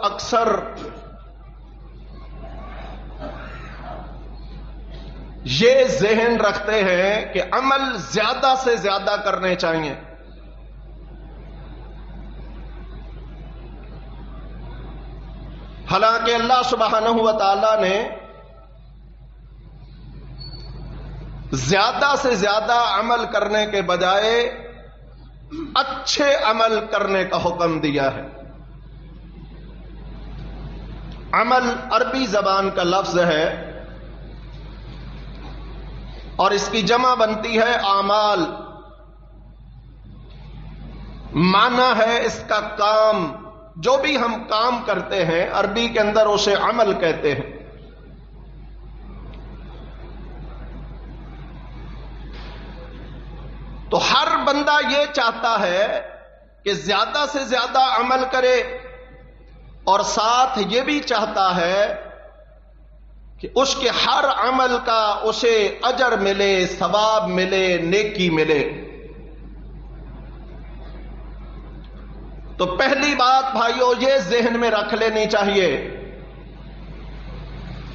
اکثر یہ ذہن رکھتے ہیں کہ عمل زیادہ سے زیادہ کرنے چاہیے. حالانکہ اللہ سبحانہ و تعالی نے زیادہ سے زیادہ عمل کرنے کے بجائے اچھے عمل کرنے کا حکم دیا ہے. عمل عربی زبان کا لفظ ہے اور اس کی جمع بنتی ہے اعمال. معنی ہے اس کا کام. جو بھی ہم کام کرتے ہیں عربی کے اندر اسے عمل کہتے ہیں. تو ہر بندہ یہ چاہتا ہے کہ زیادہ سے زیادہ عمل کرے اور ساتھ یہ بھی چاہتا ہے کہ اس کے ہر عمل کا اسے اجر ملے، ثواب ملے، نیکی ملے. تو پہلی بات بھائیو یہ ذہن میں رکھ لینی چاہیے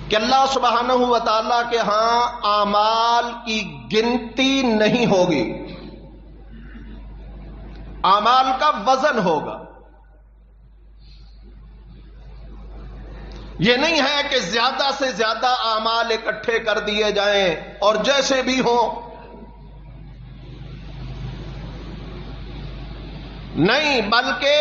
کہ اللہ سبحانہ و تعالی کے ہاں اعمال کی گنتی نہیں ہوگی، اعمال کا وزن ہوگا. یہ نہیں ہے کہ زیادہ سے زیادہ اعمال اکٹھے کر دیے جائیں اور جیسے بھی ہوں. نہیں، بلکہ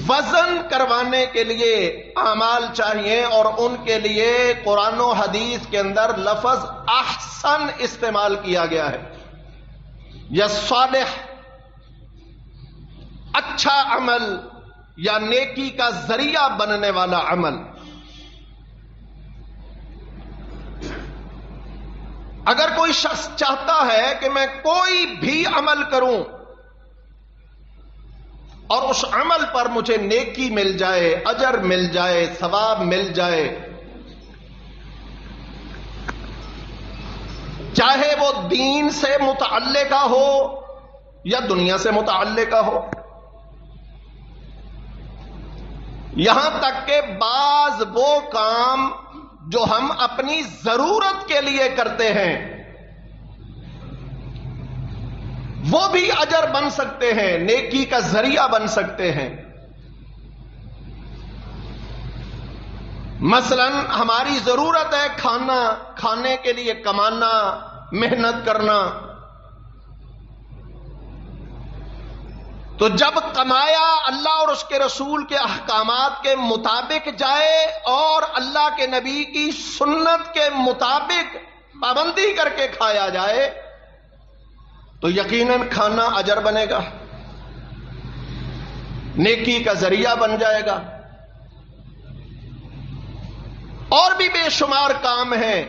وزن کروانے کے لیے اعمال چاہیے اور ان کے لیے قرآن و حدیث کے اندر لفظ احسن استعمال کیا گیا ہے. یا صالح، اچھا عمل یا نیکی کا ذریعہ بننے والا عمل. اگر کوئی شخص چاہتا ہے کہ میں کوئی بھی عمل کروں اور اس عمل پر مجھے نیکی مل جائے، اجر مل جائے، ثواب مل جائے، چاہے وہ دین سے متعلقہ ہو یا دنیا سے متعلقہ ہو، یہاں تک کہ بعض وہ کام جو ہم اپنی ضرورت کے لیے کرتے ہیں وہ بھی اجر بن سکتے ہیں، نیکی کا ذریعہ بن سکتے ہیں. مثلا ہماری ضرورت ہے کھانا، کھانے کے لیے کمانا، محنت کرنا. تو جب کمایا اللہ اور اس کے رسول کے احکامات کے مطابق جائے اور اللہ کے نبی کی سنت کے مطابق پابندی کر کے کھایا جائے تو یقیناً کھانا اجر بنے گا، نیکی کا ذریعہ بن جائے گا. اور بھی بے شمار کام ہیں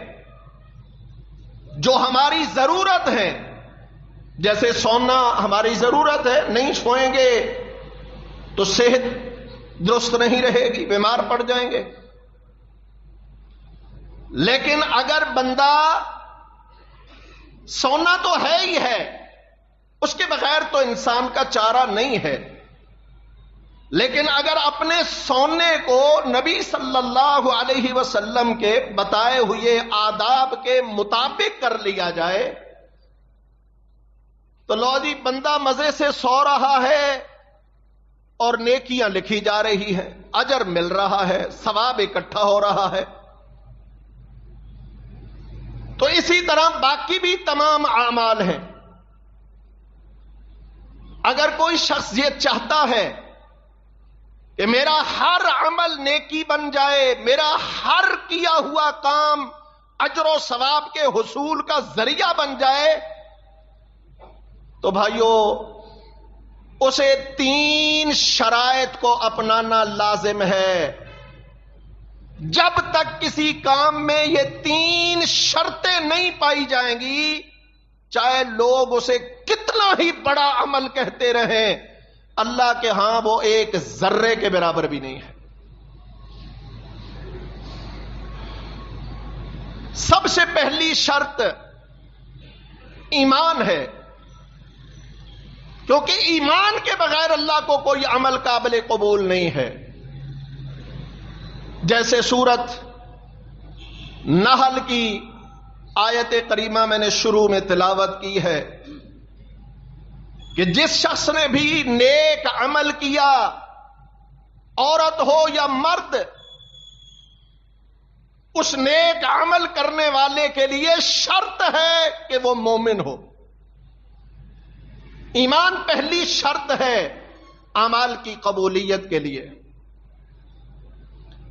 جو ہماری ضرورت ہے، جیسے سونا ہماری ضرورت ہے، نہیں سوئیں گے تو صحت درست نہیں رہے گی، بیمار پڑ جائیں گے. لیکن اگر بندہ سونا تو ہے ہی ہے، اس کے بغیر تو انسان کا چارہ نہیں ہے، لیکن اگر اپنے سونے کو نبی صلی اللہ علیہ وسلم کے بتائے ہوئے آداب کے مطابق کر لیا جائے تو لو جی بندہ مزے سے سو رہا ہے اور نیکیاں لکھی جا رہی ہیں، اجر مل رہا ہے، ثواب اکٹھا ہو رہا ہے. تو اسی طرح باقی بھی تمام اعمال ہیں. اگر کوئی شخص یہ چاہتا ہے کہ میرا ہر عمل نیکی بن جائے، میرا ہر کیا ہوا کام اجر و ثواب کے حصول کا ذریعہ بن جائے تو بھائیو اسے 3 شرائط کو اپنانا لازم ہے. جب تک کسی کام میں یہ 3 شرطیں نہیں پائی جائیں گی، چاہے لوگ اسے کتنا ہی بڑا عمل کہتے رہیں، اللہ کے ہاں وہ ایک ذرے کے برابر بھی نہیں ہے. سب سے پہلی شرط ایمان ہے کیونکہ ایمان کے بغیر اللہ کو کوئی عمل قابل قبول نہیں ہے. جیسے سورت نحل کی آیت کریمہ میں نے شروع میں تلاوت کی ہے کہ جس شخص نے بھی نیک عمل کیا، عورت ہو یا مرد، اس نیک عمل کرنے والے کے لیے شرط ہے کہ وہ مومن ہو. ایمان پہلی شرط ہے اعمال کی قبولیت کے لیے.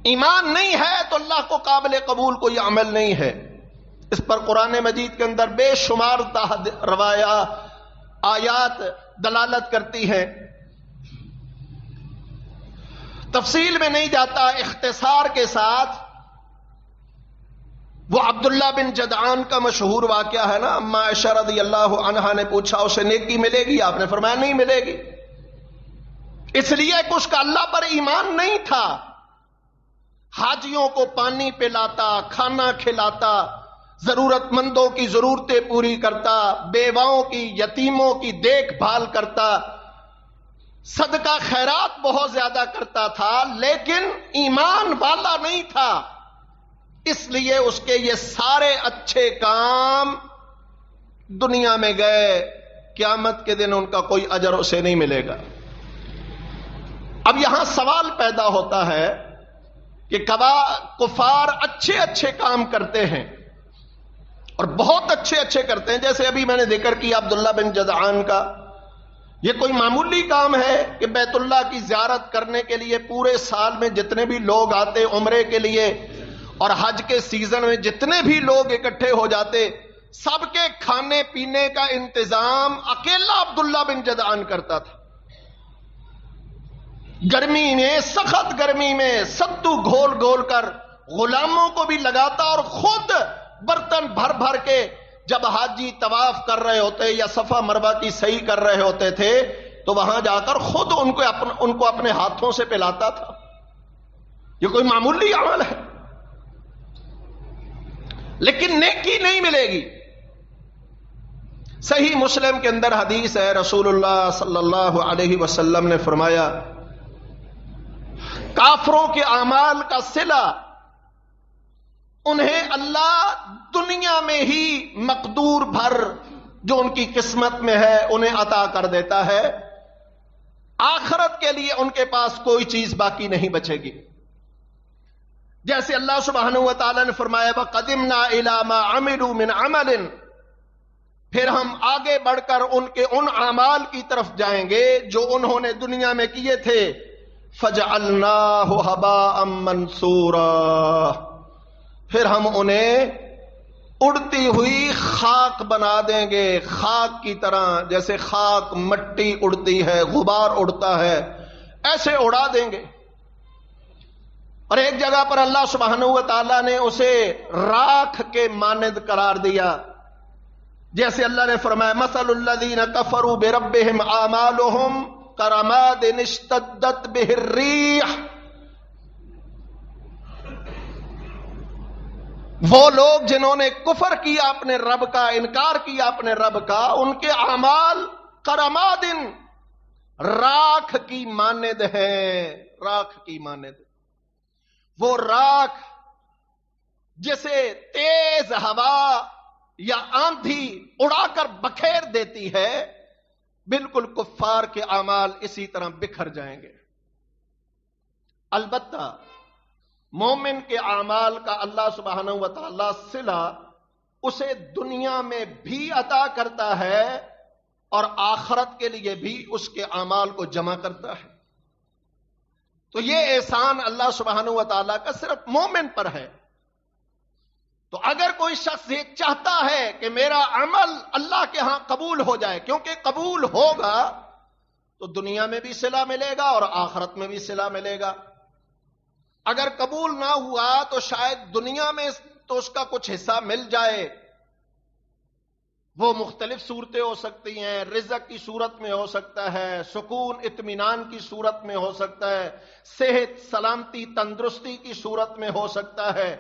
ایمان نہیں ہے تو اللہ کو قابل قبول کوئی عمل نہیں ہے. اس پر قرآن مجید کے اندر بے شمار آیات دلالت کرتی ہیں. تفصیل میں نہیں جاتا، اختصار کے ساتھ وہ عبداللہ بن جدعان کا مشہور واقعہ ہے نا. اما عائشہ رضی اللہ عنہا نے پوچھا اسے نیکی ملے گی؟ آپ نے فرمایا نہیں ملے گی. اس لیے کہ اس کا اللہ پر ایمان نہیں تھا. حاجیوں کو پانی پلاتا، کھانا کھلاتا، ضرورت مندوں کی ضرورتیں پوری کرتا، بیواؤں کی، یتیموں کی دیکھ بھال کرتا، صدقہ خیرات بہت زیادہ کرتا تھا، لیکن ایمان والا نہیں تھا. اس لیے اس کے یہ سارے اچھے کام دنیا میں گئے، قیامت کے دن ان کا کوئی اجر اسے نہیں ملے گا. اب یہاں سوال پیدا ہوتا ہے کہ کفار اچھے اچھے کام کرتے ہیں اور بہت اچھے اچھے کرتے ہیں. جیسے ابھی میں نے ذکر کیا عبداللہ بن جدعان کا. یہ کوئی معمولی کام ہے کہ بیت اللہ کی زیارت کرنے کے لیے پورے سال میں جتنے بھی لوگ آتے عمرے کے لیے اور حج کے سیزن میں جتنے بھی لوگ اکٹھے ہو جاتے، سب کے کھانے پینے کا انتظام اکیلا عبداللہ بن جدعان کرتا تھا. گرمی میں، سخت گرمی میں ستو گھول گھول کر غلاموں کو بھی لگاتا اور خود برتن بھر بھر کے جب حاجی طواف کر رہے ہوتے یا صفا مروہ کی صحیح کر رہے ہوتے تھے تو وہاں جا کر خود ان کو اپنے ہاتھوں سے پلاتا تھا. یہ کوئی معمولی عمل ہے، لیکن نیکی نہیں ملے گی. صحیح مسلم کے اندر حدیث ہے، رسول اللہ صلی اللہ علیہ وسلم نے فرمایا کافروں کے اعمال کا صلہ انہیں اللہ دنیا میں ہی مقدور بھر جو ان کی قسمت میں ہے انہیں عطا کر دیتا ہے. آخرت کے لیے ان کے پاس کوئی چیز باقی نہیں بچے گی. جیسے اللہ سبحانہ و تعالی نے فرمایا وَقَدِمْنَا إِلَى مَا عَمِلُوا مِنْ عَمَلٍ، پھر ہم آگے بڑھ کر ان اعمال کی طرف جائیں گے جو انہوں نے دنیا میں کیے تھے. فَجَعَلْنَاهُ هَبَاءً مَنْثُورًا، پھر ہم انہیں اڑتی ہوئی خاک بنا دیں گے، خاک کی طرح. جیسے خاک مٹی اڑتی ہے، غبار اڑتا ہے، ایسے اڑا دیں گے. اور ایک جگہ پر اللہ سبحانہ و تعالیٰ نے اسے راکھ کے مانند قرار دیا. جیسے اللہ نے فرمایا مثل الذین کفروا بربہم اعمالہم کرماد اشتدت بہ الریح، وہ لوگ جنہوں نے کفر کیا اپنے رب کا، انکار کیا اپنے رب کا، ان کے اعمال کرماد راکھ کی مانند ہیں. راکھ کی مانند، وہ راکھ جسے تیز ہوا یا آندھی اڑا کر بکھیر دیتی ہے، بالکل کفار کے اعمال اسی طرح بکھر جائیں گے. البتہ مومن کے اعمال کا اللہ سبحانہ و تعالی صلہ اسے دنیا میں بھی عطا کرتا ہے اور آخرت کے لیے بھی اس کے اعمال کو جمع کرتا ہے. تو یہ احسان اللہ سبحانہ و تعالیٰ کا صرف مومن پر ہے. تو اگر کوئی شخص یہ چاہتا ہے کہ میرا عمل اللہ کے ہاں قبول ہو جائے، کیونکہ قبول ہوگا تو دنیا میں بھی صلہ ملے گا اور آخرت میں بھی صلہ ملے گا. اگر قبول نہ ہوا تو شاید دنیا میں تو اس کا کچھ حصہ مل جائے. وہ مختلف صورتیں ہو سکتی ہیں، رزق کی صورت میں ہو سکتا ہے، سکون اطمینان کی صورت میں ہو سکتا ہے، صحت سلامتی تندرستی کی صورت میں ہو سکتا ہے،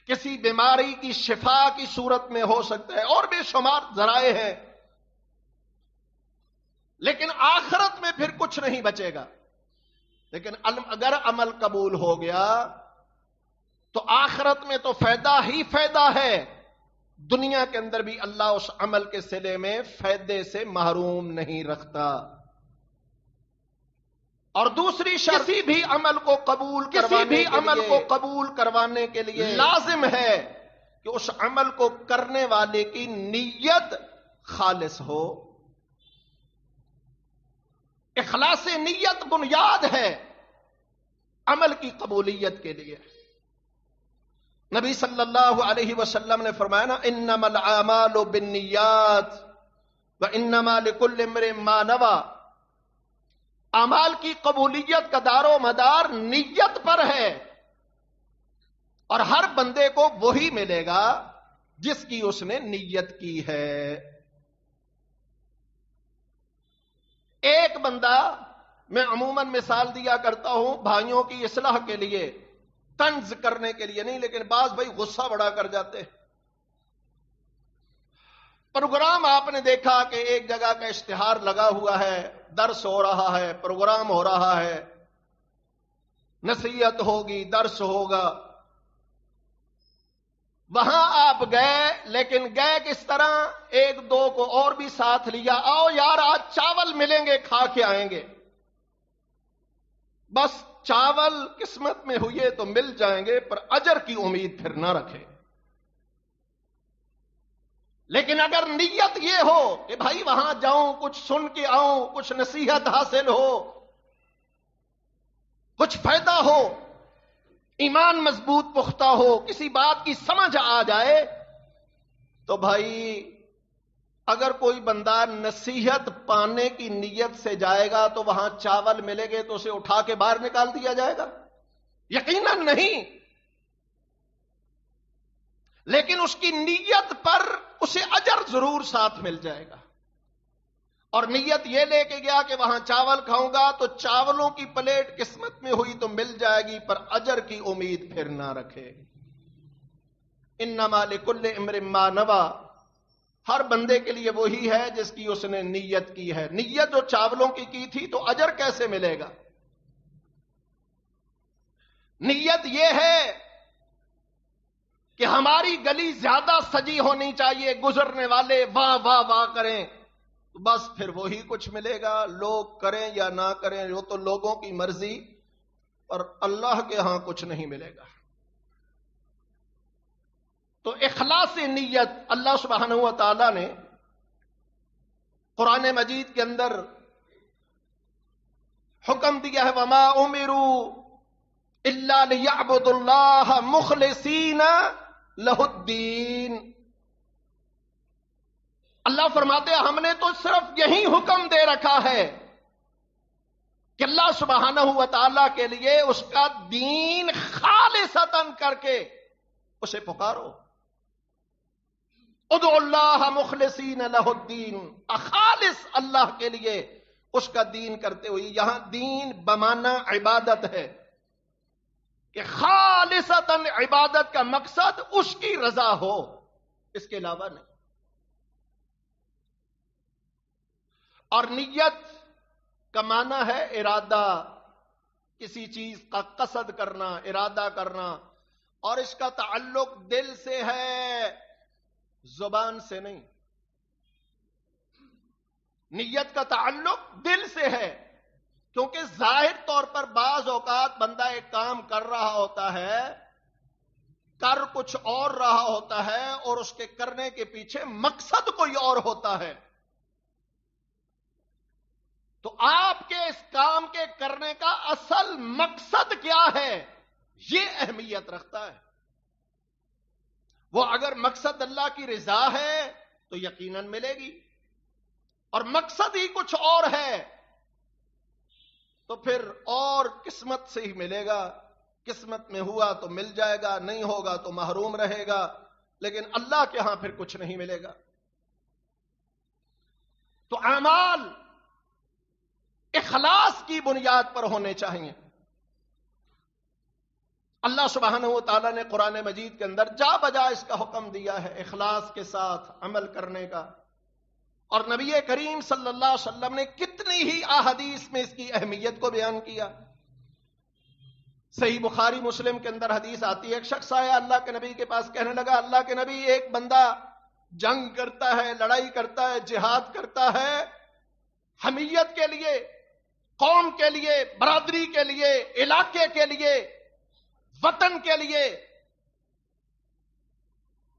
کسی بیماری کی شفا کی صورت میں ہو سکتا ہے، اور بے شمار ذرائع ہیں. لیکن آخرت میں پھر کچھ نہیں بچے گا. لیکن اگر عمل قبول ہو گیا تو آخرت میں تو فائدہ ہی فائدہ ہے، دنیا کے اندر بھی اللہ اس عمل کے صلے میں فائدے سے محروم نہیں رکھتا. اور دوسری شرط، کسی بھی عمل کو قبول کروانے کے لیے لازم ہے کہ اس عمل کو کرنے والے کی نیت خالص ہو. اخلاص نیت بنیاد ہے عمل کی قبولیت کے لیے. نبی صلی اللہ علیہ وسلم نے فرمایا نا، انما الاعمال بالنیات وانما لکل امرئ ما نوى. اعمال کی قبولیت کا دار و مدار نیت پر ہے، اور ہر بندے کو وہی ملے گا جس کی اس نے نیت کی ہے. ایک بندہ، میں عموماً مثال دیا کرتا ہوں بھائیوں کی اصلاح کے لیے، طنز کرنے کے لیے نہیں، لیکن بعض بھائی غصہ بڑا کر جاتے. پروگرام آپ نے دیکھا کہ ایک جگہ کا اشتہار لگا ہوا ہے، درس ہو رہا ہے، پروگرام ہو رہا ہے، نصیحت ہوگی، درس ہوگا. وہاں آپ گئے، لیکن گئے کس طرح؟ ایک دو کو اور بھی ساتھ لیا، آؤ یار آج چاول ملیں گے، کھا کے آئیں گے. بس چاول قسمت میں ہوئے تو مل جائیں گے، پر اجر کی امید پھر نہ رکھے. لیکن اگر نیت یہ ہو کہ بھائی وہاں جاؤں، کچھ سن کے آؤں، کچھ نصیحت حاصل ہو، کچھ فائدہ ہو، ایمان مضبوط پختہ ہو، کسی بات کی سمجھ آ جائے، تو بھائی اگر کوئی بندہ نصیحت پانے کی نیت سے جائے گا تو وہاں چاول ملے گے تو اسے اٹھا کے باہر نکال دیا جائے گا؟ یقیناً نہیں. لیکن اس کی نیت پر اسے اجر ضرور ساتھ مل جائے گا. اور نیت یہ لے کے گیا کہ وہاں چاول کھاؤں گا تو چاولوں کی پلیٹ قسمت میں ہوئی تو مل جائے گی، پر اجر کی امید پھر نہ رکھے. انما لکل امرئ ما نوى. ہر بندے کے لیے وہی ہے جس کی اس نے نیت کی ہے. نیت جو چاولوں کی تھی تو اجر کیسے ملے گا؟ نیت یہ ہے کہ ہماری گلی زیادہ سجی ہونی چاہیے، گزرنے والے واہ واہ واہ کریں، بس پھر وہی کچھ ملے گا. لوگ کریں یا نہ کریں وہ تو لوگوں کی مرضی، اور اللہ کے ہاں کچھ نہیں ملے گا. تو اخلاص نیت اللہ سبحانہ و تعالی نے قرآن مجید کے اندر حکم دیا ہے، وما امروا الا ليعبدوا الله مخلصین لہ الدین. اللہ فرماتے ہیں ہم نے تو صرف یہی حکم دے رکھا ہے کہ اللہ سبحانہ و تعالی کے لیے اس کا دین خالصتاً کر کے اسے پکارو. ادعوا اللہ مخلصین لہ الدین، خالص اللہ کے لیے اس کا دین کرتے ہوئے. یہاں دین بمعنی عبادت ہے کہ خالصتاً عبادت کا مقصد اس کی رضا ہو، اس کے علاوہ نہیں. اور نیت کا معنی ہے ارادہ، کسی چیز کا قصد کرنا، ارادہ کرنا، اور اس کا تعلق دل سے ہے، زبان سے نہیں. نیت کا تعلق دل سے ہے، کیونکہ ظاہر طور پر بعض اوقات بندہ ایک کام کر رہا ہوتا ہے، کر کچھ اور رہا ہوتا ہے، اور اس کے کرنے کے پیچھے مقصد کوئی اور ہوتا ہے. تو آپ کے اس کام کے کرنے کا اصل مقصد کیا ہے، یہ اہمیت رکھتا ہے. وہ اگر مقصد اللہ کی رضا ہے تو یقیناً ملے گی، اور مقصد ہی کچھ اور ہے تو پھر اور قسمت سے ہی ملے گا. قسمت میں ہوا تو مل جائے گا، نہیں ہوگا تو محروم رہے گا، لیکن اللہ کے ہاں پھر کچھ نہیں ملے گا. تو اعمال اخلاص کی بنیاد پر ہونے چاہیے. اللہ سبحانہ و تعالیٰ نے قرآن مجید کے اندر جا بجا اس کا حکم دیا ہے اخلاص کے ساتھ عمل کرنے کا. اور نبی کریم صلی اللہ علیہ وسلم نے کتنی ہی احادیث میں اس کی اہمیت کو بیان کیا. صحیح بخاری مسلم کے اندر حدیث آتی ہے، ایک شخص آیا اللہ کے نبی کے پاس، کہنے لگا اللہ کے نبی ایک بندہ جنگ کرتا ہے، لڑائی کرتا ہے، جہاد کرتا ہے حمیت کے لیے، قوم کے لیے، برادری کے لیے، علاقے کے لیے، وطن کے لیے،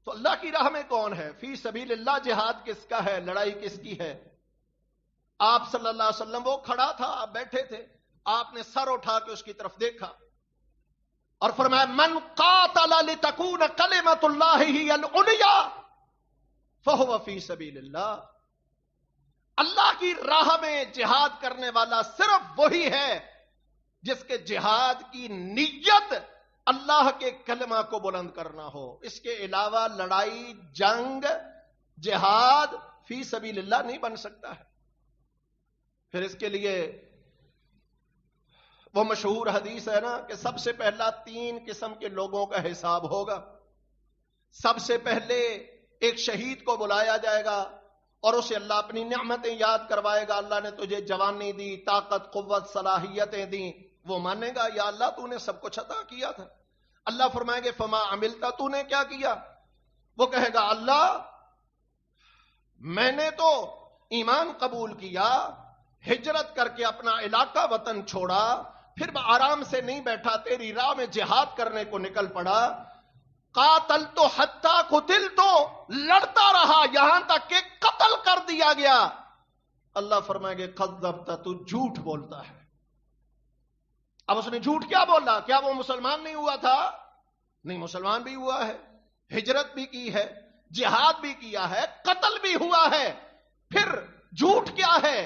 تو اللہ کی راہ میں کون ہے؟ فی سبیل اللہ جہاد کس کا ہے؟ لڑائی کس کی ہے؟ آپ صلی اللہ علیہ وسلم وہ کھڑا تھا، آپ بیٹھے تھے، آپ نے سر اٹھا کے اس کی طرف دیکھا اور فرمایا من قاتل لتکون کلمۃ اللہ ہی العلیا فہو فی سبیل اللہ. اللہ کی راہ میں جہاد کرنے والا صرف وہی ہے جس کے جہاد کی نیت اللہ کے کلمہ کو بلند کرنا ہو. اس کے علاوہ لڑائی، جنگ، جہاد فی سبیل اللہ نہیں بن سکتا ہے. پھر اس کے لیے وہ مشہور حدیث ہے نا کہ سب سے پہلا 3 قسم کے لوگوں کا حساب ہوگا. سب سے پہلے ایک شہید کو بلایا جائے گا اور اسے اللہ اپنی نعمتیں یاد کروائے گا. اللہ نے تجھے جوانی دی، طاقت، قوت، صلاحیتیں دی. وہ مانے گا یا اللہ تو نے سب کچھ عطا کیا تھا. اللہ فرمائیں گے فما عملتا، تو نے کیا کیا؟ وہ کہے گا اللہ میں نے تو ایمان قبول کیا، ہجرت کر کے اپنا علاقہ وطن چھوڑا، پھر آرام سے نہیں بیٹھا، تیری راہ میں جہاد کرنے کو نکل پڑا. قاتل تو حتی قتل، تو لڑتا رہا یہاں تک کہ قتل کر دیا گیا. اللہ فرمائیں گے کذبت، تو جھوٹ بولتا ہے. اب اس نے جھوٹ کیا بولا؟ کیا وہ مسلمان نہیں ہوا تھا؟ نہیں، مسلمان بھی ہوا ہے، ہجرت بھی کی ہے، جہاد بھی کیا ہے، قتل بھی ہوا ہے. پھر جھوٹ کیا ہے؟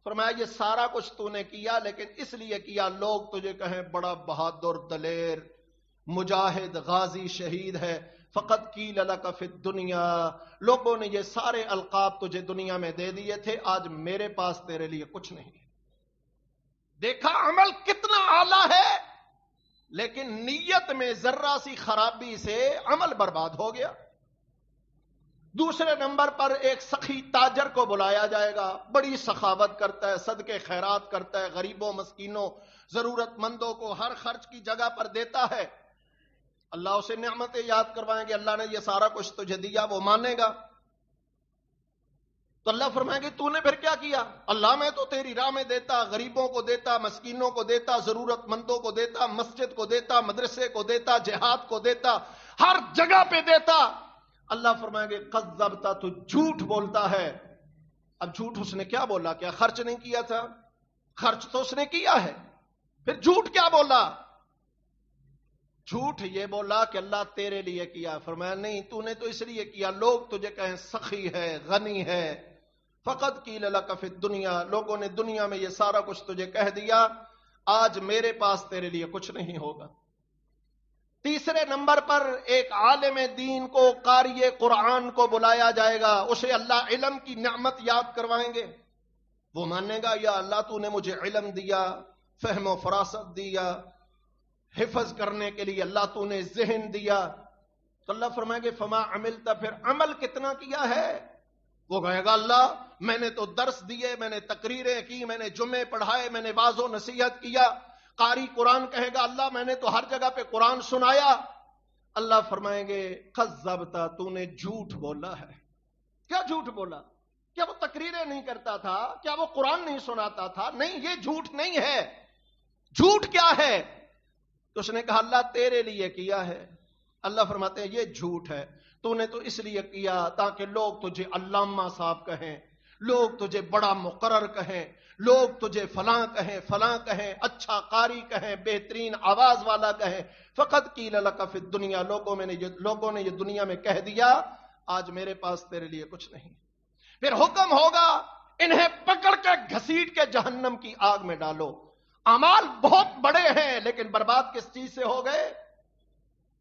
فرمایا یہ سارا کچھ تو نے کیا لیکن اس لیے کیا لوگ تجھے کہیں بڑا بہادر، دلیر، مجاہد، غازی، شہید ہے. فقط قیل لک فی الدنیا، لوگوں نے یہ سارے القاب تجھے دنیا میں دے دیے تھے، آج میرے پاس تیرے لیے کچھ نہیں. دیکھا عمل کتنا اعلیٰ ہے، لیکن نیت میں ذرہ سی خرابی سے عمل برباد ہو گیا. دوسرے نمبر پر ایک سخی تاجر کو بلایا جائے گا، بڑی سخاوت کرتا ہے، صدقے خیرات کرتا ہے، غریبوں، مسکینوں، ضرورت مندوں کو ہر خرچ کی جگہ پر دیتا ہے. اللہ اسے نعمتیں یاد کروائیں گے، اللہ نے یہ سارا کچھ تجھے دیا، وہ مانے گا. تو اللہ فرمائیں گے تو نے پھر کیا کیا؟ اللہ میں تو تیری راہ میں دیتا، غریبوں کو دیتا، مسکینوں کو دیتا، ضرورت مندوں کو دیتا، مسجد کو دیتا، مدرسے کو دیتا، جہاد کو دیتا، ہر جگہ پہ دیتا. اللہ فرمائیں گے کذبت، تو جھوٹ بولتا ہے. اب جھوٹ اس نے کیا بولا؟ کیا خرچ نہیں کیا تھا؟ خرچ تو اس نے کیا ہے. پھر جھوٹ کیا بولا؟ جھوٹ یہ بولا کہ اللہ تیرے لیے کیا. فرمایا نہیں، تو نے تو اس لیے کیا لوگ تجھے کہیں سخی ہے، غنی ہے. فقط قیل لک فی الدنیا، لوگوں نے دنیا میں یہ سارا کچھ تجھے کہہ دیا، آج میرے پاس تیرے لیے کچھ نہیں ہوگا. تیسرے نمبر پر ایک عالم دین کو، قاری قرآن کو بلایا جائے گا، اسے اللہ علم کی نعمت یاد کروائیں گے. وہ مانے گا یا اللہ تو نے مجھے علم دیا، فہم و فراست دیا، حفظ کرنے کے لیے اللہ تو نے ذہن دیا. تو اللہ فرمائیں گے فما عملتا، پھر عمل کتنا کیا ہے؟ وہ کہے گا اللہ میں نے تو درس دیے، میں نے تقریریں کی، میں نے جمعے پڑھائے، میں نے واعظ و نصیحت کیا. قاری قرآن کہے گا اللہ میں نے تو ہر جگہ پہ قرآن سنایا. اللہ فرمائیں گے کذبتا، تو نے جھوٹ بولا ہے. کیا جھوٹ بولا؟ کیا وہ تقریریں نہیں کرتا تھا؟ کیا وہ قرآن نہیں سناتا تھا؟ نہیں، یہ جھوٹ نہیں ہے. جھوٹ کیا ہے؟ تو اس نے کہا اللہ تیرے لیے کیا ہے. اللہ فرماتے ہیں یہ جھوٹ ہے، تو نے تو اس لیے کیا تاکہ لوگ تجھے علامہ صاحب کہیں، لوگ تجھے بڑا مقرر کہیں، لوگ تجھے فلاں کہیں، فلاں کہیں، اچھا قاری کہیں، بہترین آواز والا کہیں. فقط قیل لک فی الدنیا، لوگوں نے یہ دنیا میں کہہ دیا، آج میرے پاس تیرے لیے کچھ نہیں. پھر حکم ہوگا انہیں پکڑ کے گھسیٹ کے جہنم کی آگ میں ڈالو. اعمال بہت بڑے ہیں لیکن برباد کس چیز سے ہو گئے؟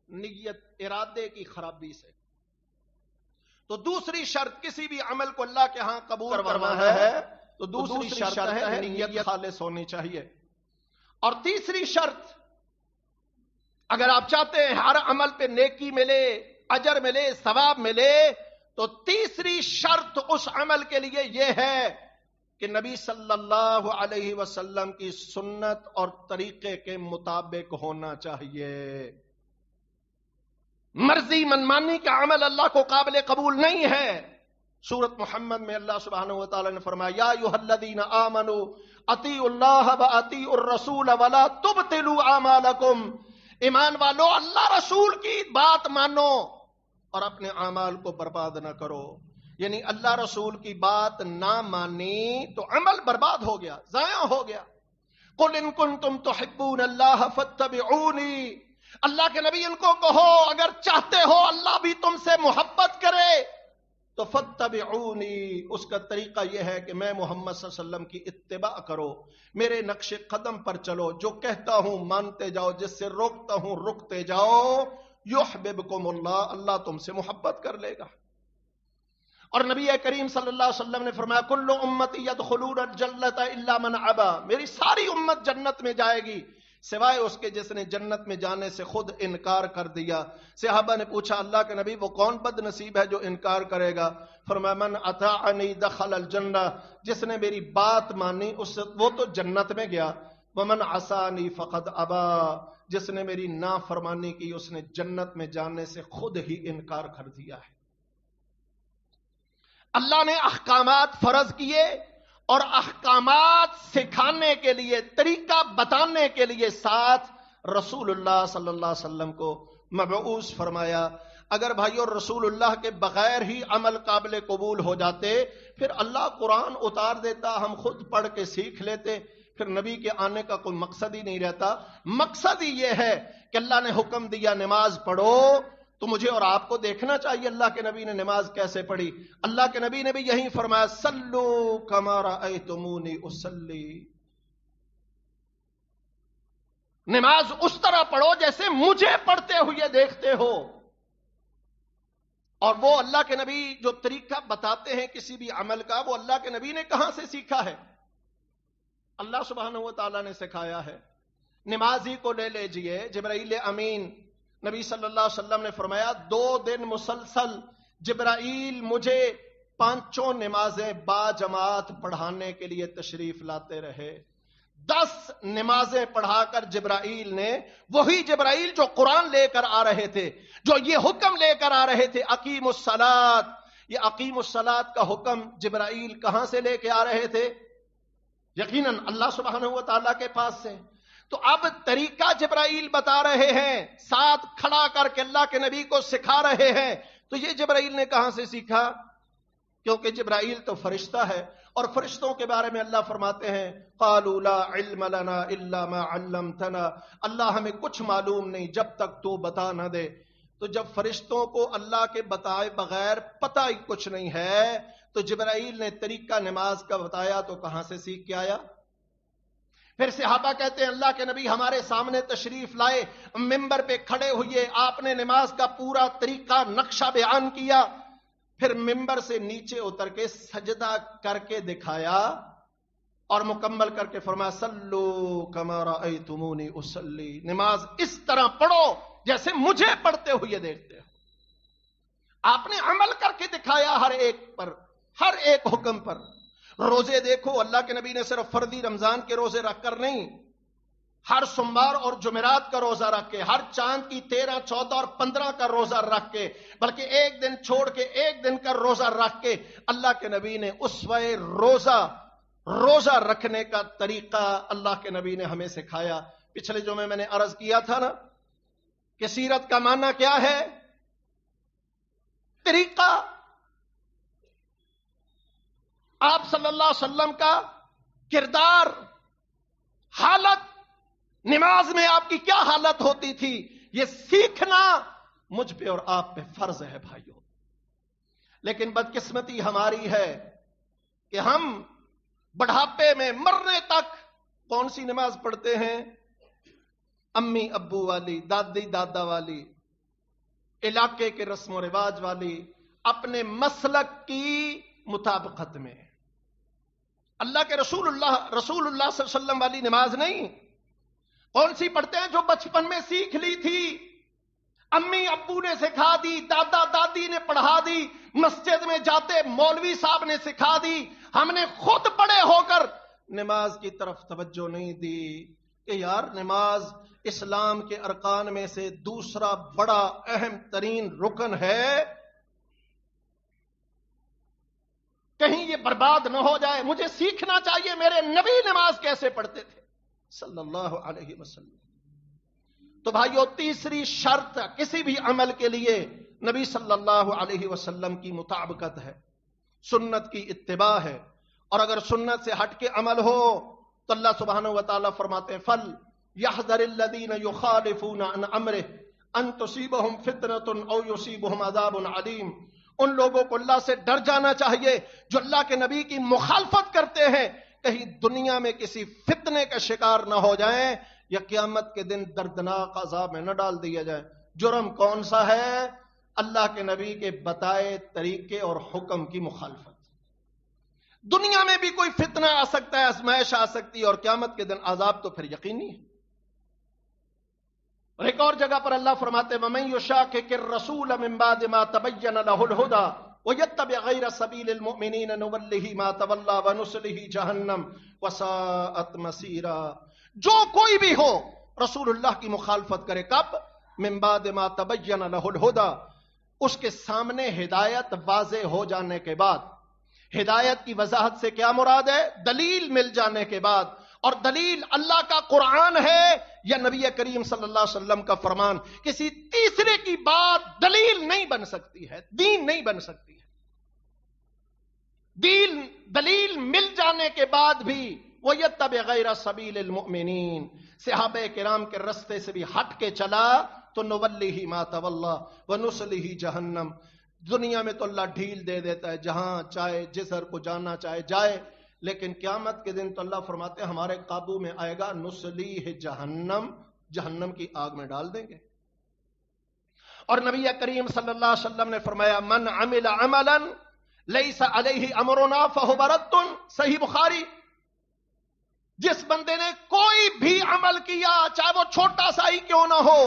نیت، ارادے کی خرابی سے. تو دوسری شرط کسی بھی عمل کو اللہ کے ہاں قبول کروانا ہے تو دوسری شرط ہے نیت خالص ہونی چاہیے. اور تیسری شرط، اگر آپ چاہتے ہیں ہر عمل پہ نیکی ملے، اجر ملے، ثواب ملے، تو تیسری شرط اس عمل کے لیے یہ ہے کہ نبی صلی اللہ علیہ وسلم کی سنت اور طریقے کے مطابق ہونا چاہیے. مرضی منمانی کا عمل اللہ کو قابل قبول نہیں ہے. سورۃ محمد میں اللہ سبحانہ و تعالی نے فرمایا یا ایھا الذین آمنوا اطیعوا اللہ واطیعوا الرسول ولا تبطلوا اعمالکم. ایمان والو اللہ رسول کی بات مانو اور اپنے اعمال کو برباد نہ کرو. یعنی اللہ رسول کی بات نہ مانی تو عمل برباد ہو گیا، ضائع ہو گیا. قل ان کنتم تحبون اللہ فاتبعونی. اللہ کے نبی ان کو کہو اگر چاہتے ہو اللہ بھی تم سے محبت کرے تو فاتبعونی. اس کا طریقہ یہ ہے کہ میں محمد صلی اللہ علیہ وسلم کی اتباع کرو، میرے نقش قدم پر چلو، جو کہتا ہوں مانتے جاؤ، جس سے روکتا ہوں رکتے جاؤ. یحببکم اللہ، اللہ تم سے محبت کر لے گا. اور نبی کریم صلی اللہ علیہ وسلم نے فرمایا کل امتی یدخلون الجنۃ الا من ابا. میری ساری امت جنت میں جائے گی سوائے اس کے جس نے جنت میں جانے سے خود انکار کر دیا. صحابہ نے پوچھا اللہ کے نبی وہ کون بد نصیب ہے جو انکار کرے گا؟ فرمایا من اطاعنی دخل الجنہ، جس نے میری بات مانی وہ تو جنت میں گیا. ومن عصانی فقد ابا، جس نے میری نافرمانی کی اس نے جنت میں جانے سے خود ہی انکار کر دیا ہے. اللہ نے احکامات فرض کیے اور احکامات سکھانے کے لیے، طریقہ بتانے کے لیے ساتھ رسول اللہ صلی اللہ علیہ وسلم کو مبعوث فرمایا. اگر بھائیو رسول اللہ کے بغیر ہی عمل قابل قبول ہو جاتے پھر اللہ قرآن اتار دیتا، ہم خود پڑھ کے سیکھ لیتے، پھر نبی کے آنے کا کوئی مقصد ہی نہیں رہتا. مقصد ہی یہ ہے کہ اللہ نے حکم دیا نماز پڑھو تو مجھے اور آپ کو دیکھنا چاہیے اللہ کے نبی نے نماز کیسے پڑھی. اللہ کے نبی نے بھی یہی فرمایا صلو کما رأیتمونی اصلی. نماز اس طرح پڑھو جیسے مجھے پڑھتے ہوئے دیکھتے ہو. اور وہ اللہ کے نبی جو طریقہ بتاتے ہیں کسی بھی عمل کا، وہ اللہ کے نبی نے کہاں سے سیکھا ہے؟ اللہ سبحانہ و تعالیٰ نے سکھایا ہے. نمازی کو لے لیجئے، جبرائیل امین نبی صلی اللہ علیہ وسلم نے فرمایا 2 دن مسلسل جبرائیل مجھے 5 نمازیں با جماعت پڑھانے کے لیے تشریف لاتے رہے. 10 نمازیں پڑھا کر جبرائیل نے، وہی جبرائیل جو قرآن لے کر آ رہے تھے، جو یہ حکم لے کر آ رہے تھے اقیم الصلاۃ، یہ اقیم الصلاۃ کا حکم جبرائیل کہاں سے لے کے آ رہے تھے؟ یقیناً اللہ سبحانہ و تعالیٰ کے پاس سے. تو اب طریقہ جبرائیل بتا رہے ہیں، ساتھ کھڑا کر کے اللہ کے نبی کو سکھا رہے ہیں. تو یہ جبرائیل نے کہاں سے سیکھا؟ کیونکہ جبرائیل تو فرشتہ ہے، اور فرشتوں کے بارے میں اللہ فرماتے ہیں قالوا لا علم لنا الا ما علمتنا. اللہ ہمیں کچھ معلوم نہیں جب تک تو بتا نہ دے. تو جب فرشتوں کو اللہ کے بتائے بغیر پتہ ہی کچھ نہیں ہے تو جبرائیل نے طریقہ نماز کا بتایا تو کہاں سے سیکھ کے آیا؟ پھر صحابہ کہتے ہیں اللہ کے نبی ہمارے سامنے تشریف لائے، ممبر پہ کھڑے ہوئے، آپ نے نماز کا پورا طریقہ نقشہ بیان کیا، پھر ممبر سے نیچے اتر کے سجدہ کر کے دکھایا اور مکمل کر کے فرمایا سلو کما رأیتمونی اصلی. نماز اس طرح پڑھو جیسے مجھے پڑھتے ہوئے دیکھتے ہو. آپ نے عمل کر کے دکھایا ہر ایک پر، ہر ایک حکم پر. روزے دیکھو، اللہ کے نبی نے صرف فردی رمضان کے روزے رکھ کر نہیں، ہر سوموار اور جمعرات کا روزہ رکھ کے، ہر چاند کی 13، 14 اور 15 کا روزہ رکھ کے، بلکہ ایک دن چھوڑ کے ایک دن کا روزہ رکھ کے اللہ کے نبی نے اسوہ روزہ رکھنے کا طریقہ اللہ کے نبی نے ہمیں سکھایا. پچھلے جمعے میں نے عرض کیا تھا نا کہ سیرت کا معنی کیا ہے؟ طریقہ. آپ صلی اللہ علیہ وسلم کا کردار، حالت، نماز میں آپ کی کیا حالت ہوتی تھی، یہ سیکھنا مجھ پہ اور آپ پہ فرض ہے بھائیو. لیکن بدقسمتی ہماری ہے کہ ہم بڑھاپے میں مرنے تک کون سی نماز پڑھتے ہیں؟ امی ابو والی، دادی دادا والی، علاقے کے رسم و رواج والی، اپنے مسلک کی مطابقت میں. اللہ کے رسول اللہ صلی اللہ علیہ وسلم والی نماز نہیں. کون سی پڑھتے ہیں؟ جو بچپن میں سیکھ لی تھی، امی ابو نے سکھا دی، دادا دادی نے پڑھا دی، مسجد میں جاتے مولوی صاحب نے سکھا دی، ہم نے خود بڑے ہو کر نماز کی طرف توجہ نہیں دی کہ یار نماز اسلام کے ارکان میں سے دوسرا بڑا اہم ترین رکن ہے، کہیں یہ برباد نہ ہو جائے، مجھے سیکھنا چاہیے میرے نبی نماز کیسے پڑھتے تھے صلی اللہ علیہ وسلم۔ تو بھائیو، تیسری شرط کسی بھی عمل کے لیے نبی صلی اللہ علیہ وسلم کی مطابقت ہے، سنت کی اتباع ہے، اور اگر سنت سے ہٹ کے عمل ہو تو اللہ سبحانہ وتعالی فرماتے ہیں فل یحذر الذین یخالفون عن امرہ ان تصیبہم فتنۃ او یصیبہم عذاب علیم۔ ان لوگوں کو اللہ سے ڈر جانا چاہیے جو اللہ کے نبی کی مخالفت کرتے ہیں، کہیں دنیا میں کسی فتنے کا شکار نہ ہو جائیں یا قیامت کے دن دردناک عذاب میں نہ ڈال دیا جائے۔ جرم کون سا ہے؟ اللہ کے نبی کے بتائے طریقے اور حکم کی مخالفت۔ دنیا میں بھی کوئی فتنہ آ سکتا ہے، آزمائش آ سکتی ہے، اور قیامت کے دن عذاب تو پھر یقینی ہے۔ اور ایک اور جگہ پر اللہ فرماتے ہیں وَمَن يُشَاقِقِ الرَّسُولَ مِن بَعْدِ مَا تَبَيَّنَ لَهُ الْهُدَى وَيَتَّبِعْ غَيْرَ سَبِيلِ الْمُؤْمِنِينَ نُوَلِّهِ مَا تَوَلَّى وَنُصْلِهِ جَهَنَّمَ وَسَاءَتْ مَصِيرًا۔ جو کوئی بھی ہو رسول اللہ کی مخالفت کرے، کب؟ من بعد ما تبین لہ الہدی، اس کے سامنے ہدایت واضح ہو جانے کے بعد۔ ہدایت کی وضاحت سے کیا مراد ہے؟ دلیل مل جانے کے بعد، اور دلیل اللہ کا قرآن ہے یا نبی کریم صلی اللہ علیہ وسلم کا فرمان۔ کسی تیسرے کی بات دلیل نہیں بن سکتی ہے، دین نہیں بن سکتی ہے۔ دلیل مل جانے کے بعد بھی وَيَتَّبِعْ غَيْرَ سَبِيلِ الْمُؤْمِنِينَ، صحابہ کرام کے رستے سے بھی ہٹ کے چلا تو نُوَلِّهِ مَا تَوَلَّى وَنُصْلِهِ جَهَنَّمَ۔ دنیا میں تو اللہ ڈھیل دے دیتا ہے، جہاں چاہے جسر کو جانا چاہے جائے، لیکن قیامت کے دن تو اللہ فرماتے ہیں ہمارے قابو میں آئے گا، نُصْلِيهِ جہنم، جہنم کی آگ میں ڈال دیں گے۔ اور نبی کریم صلی اللہ علیہ وسلم نے فرمایا من عمل عملا لیس علیہ امرنا فہو رد، صحیح بخاری۔ جس بندے نے کوئی بھی عمل کیا چاہے وہ چھوٹا سا ہی کیوں نہ ہو،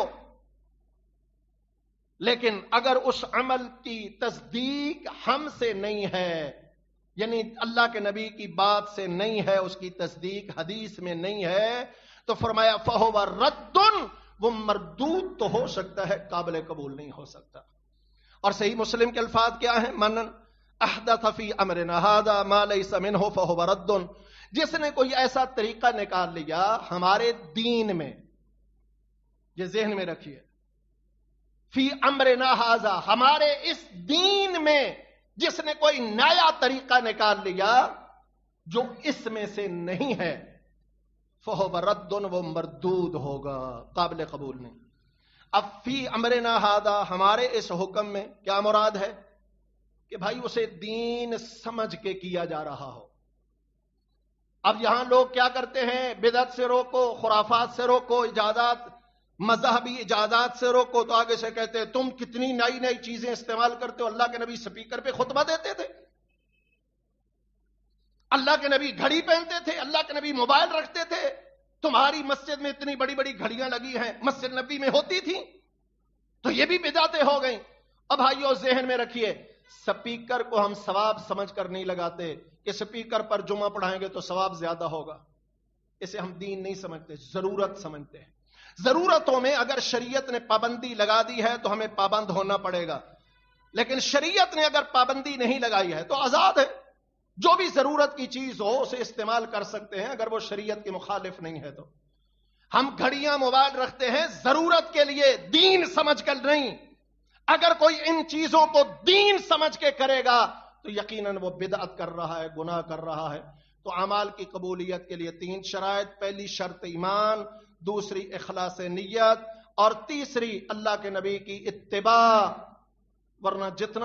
لیکن اگر اس عمل کی تصدیق ہم سے نہیں ہے، یعنی اللہ کے نبی کی بات سے نہیں ہے، اس کی تصدیق حدیث میں نہیں ہے، تو فرمایا فہو رد، وہ مردود تو ہو سکتا ہے، قابل قبول نہیں ہو سکتا۔ اور صحیح مسلم کے الفاظ کیا ہیں؟ من احدث فی امرنا ھذا ما لیس منہ فہو رد۔ جس نے کوئی ایسا طریقہ نکال لیا ہمارے دین میں، یہ ذہن میں رکھیے، فی امرنا ھذا، ہمارے اس دین میں جس نے کوئی نیا طریقہ نکال لیا جو اس میں سے نہیں ہے، فہو رد، وہ مردود ہوگا، قابل قبول نہیں۔ اب فی امرنا ھذا، ہمارے اس حکم میں کیا مراد ہے؟ کہ بھائی اسے دین سمجھ کے کیا جا رہا ہو۔ اب یہاں لوگ کیا کرتے ہیں؟ بدعت سے روکو، خرافات سے روکو، ایجادات، مذہبی ایجادات سے روکو، تو آگے سے کہتے ہیں تم کتنی نئی نئی چیزیں استعمال کرتے ہو۔ اللہ کے نبی سپیکر پہ خطبہ دیتے تھے، اللہ کے نبی گھڑی پہنتے تھے، اللہ کے نبی موبائل رکھتے تھے، تمہاری مسجد میں اتنی بڑی بڑی گھڑیاں لگی ہیں، مسجد نبی میں ہوتی تھی، تو یہ بھی بدعتیں ہو گئیں۔ اب بھائیو ذہن میں رکھیے، سپیکر کو ہم ثواب سمجھ کر نہیں لگاتے کہ سپیکر پر جمعہ پڑھائیں گے تو ثواب زیادہ ہوگا، اسے ہم دین نہیں سمجھتے، ضرورت سمجھتے ہیں۔ ضرورتوں میں اگر شریعت نے پابندی لگا دی ہے تو ہمیں پابند ہونا پڑے گا، لیکن شریعت نے اگر پابندی نہیں لگائی ہے تو آزاد ہے، جو بھی ضرورت کی چیز ہو اسے استعمال کر سکتے ہیں، اگر وہ شریعت کے مخالف نہیں ہے تو۔ ہم گھڑیاں موبائل رکھتے ہیں ضرورت کے لیے، دین سمجھ کر نہیں۔ اگر کوئی ان چیزوں کو دین سمجھ کے کرے گا تو یقیناً وہ بدعت کر رہا ہے، گناہ کر رہا ہے۔ تو اعمال کی قبولیت کے لیے 3 شرائط، پہلی شرط ایمان، دوسری اخلاص نیت، اور تیسری اللہ کے نبی کی اتباع، ورنہ جتنا